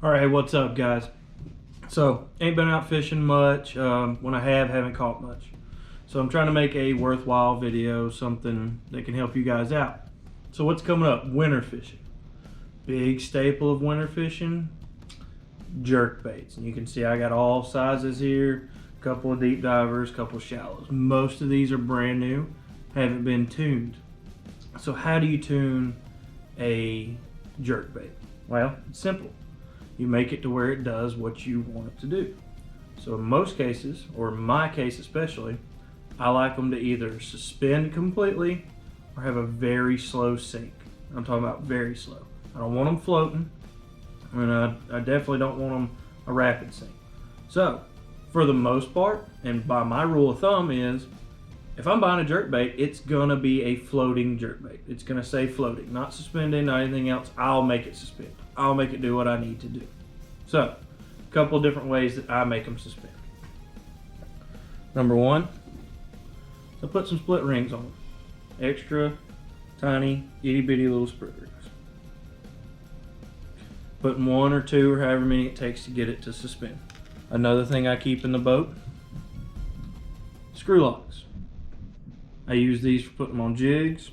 Alright, what's up guys? So, ain't been out fishing much. When I haven't caught much. So I'm trying to make a worthwhile video, something that can help you guys out. So what's coming up? Winter fishing. Big staple of winter fishing, jerk baits. And you can see I got all sizes here, a couple of deep divers, a couple of shallows. Most of these are brand new, haven't been tuned. So how do you tune a jerk bait? Well, it's simple. You make it to where it does what you want it to do. So in most cases, or in my case especially, I like them to either suspend completely or have a very slow sink. I'm talking about very slow. I don't want them floating, and I definitely don't want them a rapid sink. So for the most part, and by my rule of thumb is, if I'm buying a jerkbait, it's gonna be a floating jerkbait. It's gonna say floating, not suspending, not anything else. I'll make it suspend. I'll make it do what I need to do. So, a couple of different ways that I make them suspend. Number one, I put some split rings on them. Extra, tiny, itty bitty little split rings. Putting one or two or however many it takes to get it to suspend. Another thing I keep in the boat, screw locks. I use these for putting them on jigs.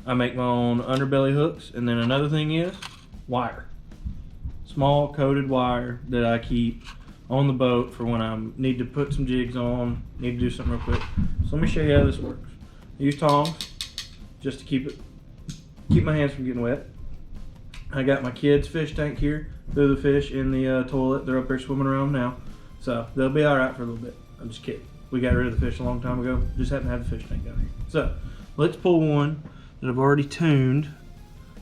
I make my own underbelly hooks. And then another thing is wire. Small coated wire that I keep on the boat for when I need to put some jigs on, need to do something real quick. So let me show you how this works. I use tongs just to keep my hands from getting wet. I got my kids' fish tank here. Threw the fish in the toilet. They're up there swimming around now. So they'll be all right for a little bit. I'm just kidding. We got rid of the fish a long time ago. Just happen to have the fish tank down here. So let's pull one that I've already tuned,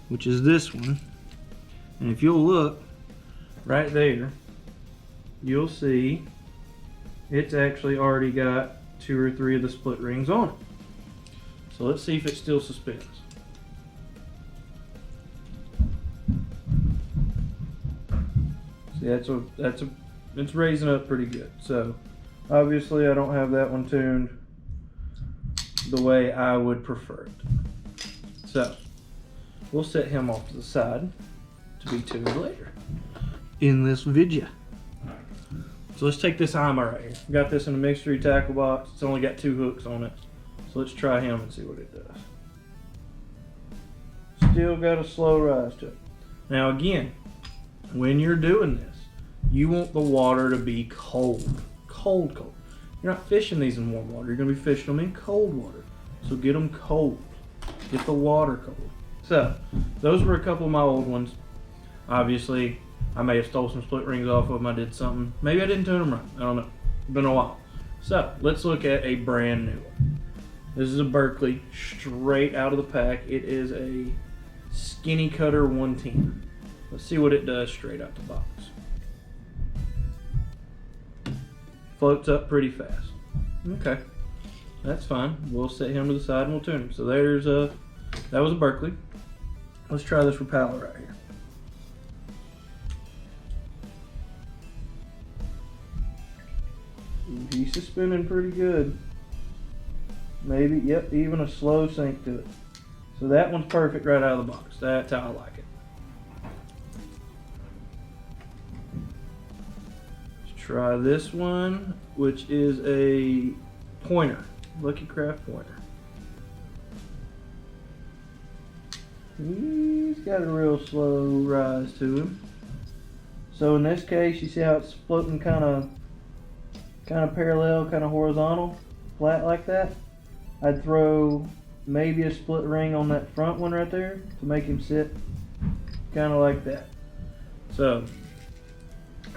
which is this one. And if you'll look right there, you'll see it's actually already got 2 or 3 of the split rings on it. So let's see if it still suspends. See, it's raising up pretty good. So obviously I don't have that one tuned the way I would prefer it. So we'll set him off to the side to be tuned later in this video. So let's take this Ima right here. Got this in a mixed tackle box. It's only got 2 hooks on it. So let's try him and see what it does. Still got a slow rise to it. Now again, when you're doing this, you want the water to be cold. Cold. You're not fishing these in warm water. You're gonna be fishing them in cold water. So get them cold. Get the water cold. So those were a couple of my old ones. Obviously, I may have stole some split rings off of them. I did something. Maybe I didn't tune them right. I don't know. It's been a while. So let's look at a brand new one. This is a Berkley, straight out of the pack. It is a Skinny Cutter 110. Let's see what it does straight out the box. Floats up pretty fast. Okay, that's fine. We'll set him to the side and we'll tune him. So there's that was a Berkley. Let's try this Rapala right here. He's suspending pretty good. Maybe, yep, even a slow sink to it. So that one's perfect right out of the box. That's how I like it. Let's try this one, which is a pointer, Lucky Craft pointer. He's got a real slow rise to him. So in this case, you see how it's floating kind of parallel, kind of horizontal, flat like that. I'd throw maybe a split ring on that front one right there to make him sit kind of like that. So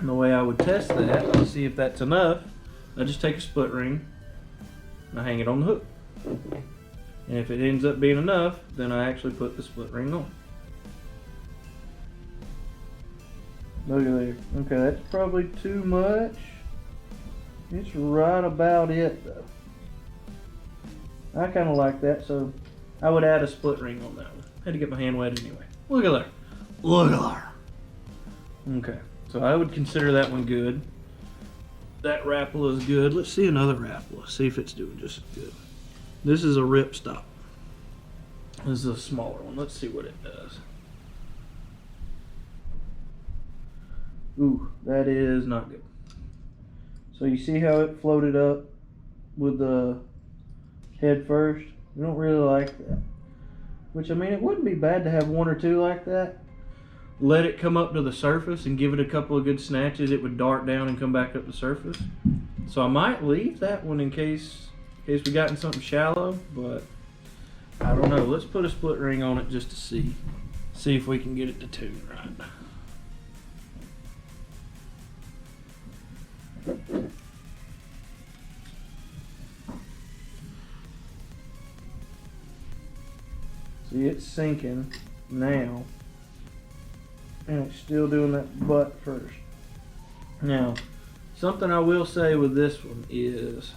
the way I would test that to see if that's enough, I just take a split ring and I hang it on the hook. And if it ends up being enough, then I actually put the split ring on. Look at there. Okay, that's probably too much. It's right about it though. I kind of like that, so I would add a split ring on that one. Had to get my hand wet anyway. Look at there. Look at there. Okay, so I would consider that one good. That Rapala is good. Let's see another Rapala. See if it's doing just as good. This is a ripstop. This is a smaller one. Let's see what it does. Ooh, that is not good. So you see how it floated up with the head first? We don't really like that. Which, I mean, it wouldn't be bad to have one or two like that. Let it come up to the surface and give it a couple of good snatches. It would dart down and come back up the surface. So I might leave that one in case we got in something shallow, but I don't know. Let's put a split ring on it just to see if we can get it to tune right. See, it's sinking now, and it's still doing that butt first. Now, something I will say with this one is,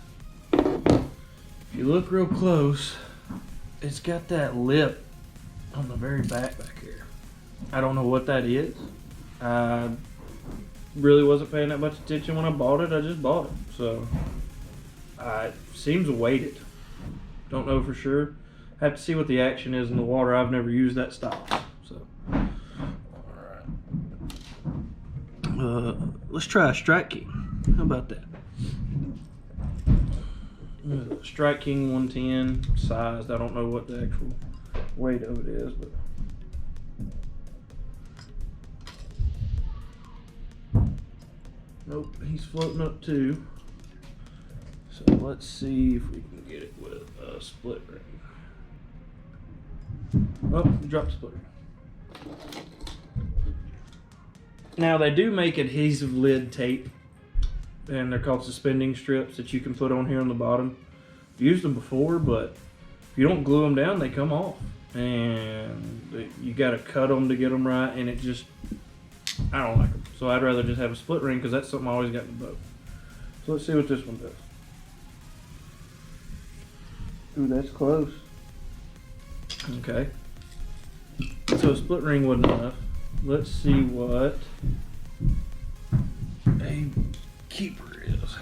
if you look real close, it's got that lip on the very back here. I don't know what that is. I really wasn't paying that much attention when I bought it. I just bought it, so it seems weighted. Don't know for sure. Have to see what the action is in the water. I've never used that style, so. All right. Let's try a Strike King. How about that? Strike King 110 sized. I don't know what the actual weight of it is, but. Nope, he's floating up too. So let's see if we can get it with a split ring. Oh, we dropped the split ring. Now they do make adhesive lid tape, and they're called suspending strips that you can put on here on the bottom. I've used them before, but if you don't glue them down, they come off, and you got to cut them to get them right, and it just, I don't like them. So I'd rather just have a split ring because that's something I always got in the boat. So let's see what this one does. Ooh, that's close. Okay. So a split ring wasn't enough. Let's see what a keeper is.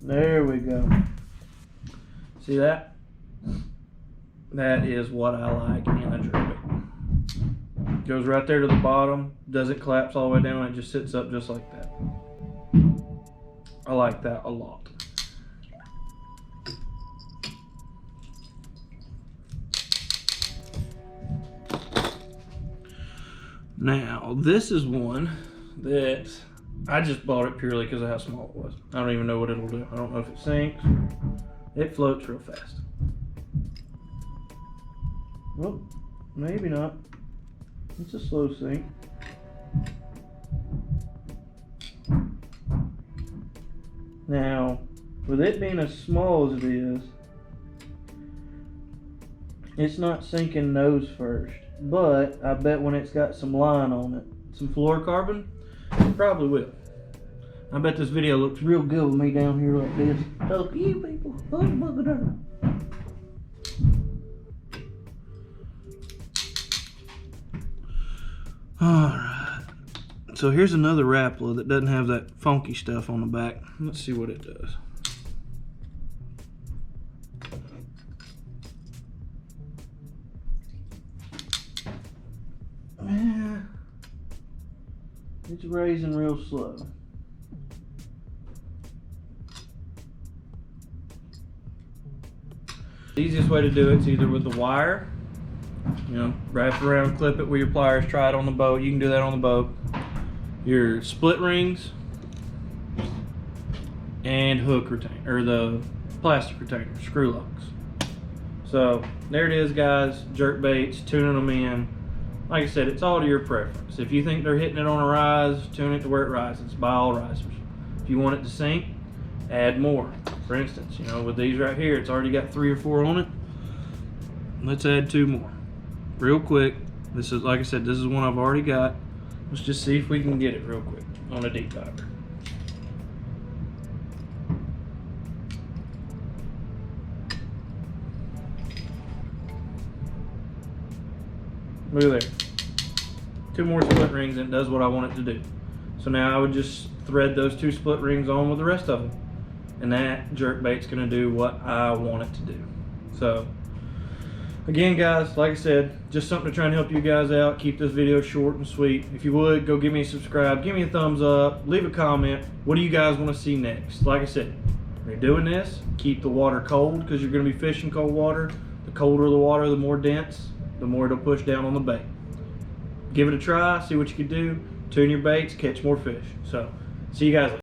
There we go. See that? That is what I like in a jerkbait. Goes right there to the bottom, doesn't collapse all the way down, it just sits up just like that. I like that a lot. Now, this is one that I just bought it purely because of how small it was. I don't even know what it'll do. I don't know if it sinks. It floats real fast. Well, maybe not. It's a slow sink. Now, with it being as small as it is, it's not sinking nose first. But I bet when it's got some line on it, some fluorocarbon, it probably will. I bet this video looks real good with me down here like this. Look, you people, look at her. Alright. So here's another Rapala that doesn't have that funky stuff on the back. Let's see what it does. Yeah. It's raising real slow. The easiest way to do it is either with the wire, you know, wrap it around, clip it with your pliers, try it on the boat. You can do that on the boat. Your split rings and hook retainer, or the plastic retainer, screw locks. So there it is, guys. Jerk baits, tuning them in. Like I said, it's all to your preference. If you think they're hitting it on a rise, tune it to where it rises. Buy all risers. If you want it to sink, add more. For instance, you know, with these right here, it's already got 3 or 4 on it. Let's add 2 more. Real quick. This is, like I said, this is one I've already got. Let's just see if we can get it real quick on a deep diver. Look at there. 2 more split rings and it does what I want it to do. So now I would just thread those 2 split rings on with the rest of them. And that jerkbait's gonna do what I want it to do. So again guys, like I said, just something to try and help you guys out, keep this video short and sweet. If you would, go give me a subscribe, give me a thumbs up, leave a comment. What do you guys want to see next? Like I said, when you're doing this, keep the water cold because you're going to be fishing cold water. The colder the water, the more dense, the more it'll push down on the bait. Give it a try, see what you can do, tune your baits, catch more fish. So see you guys later.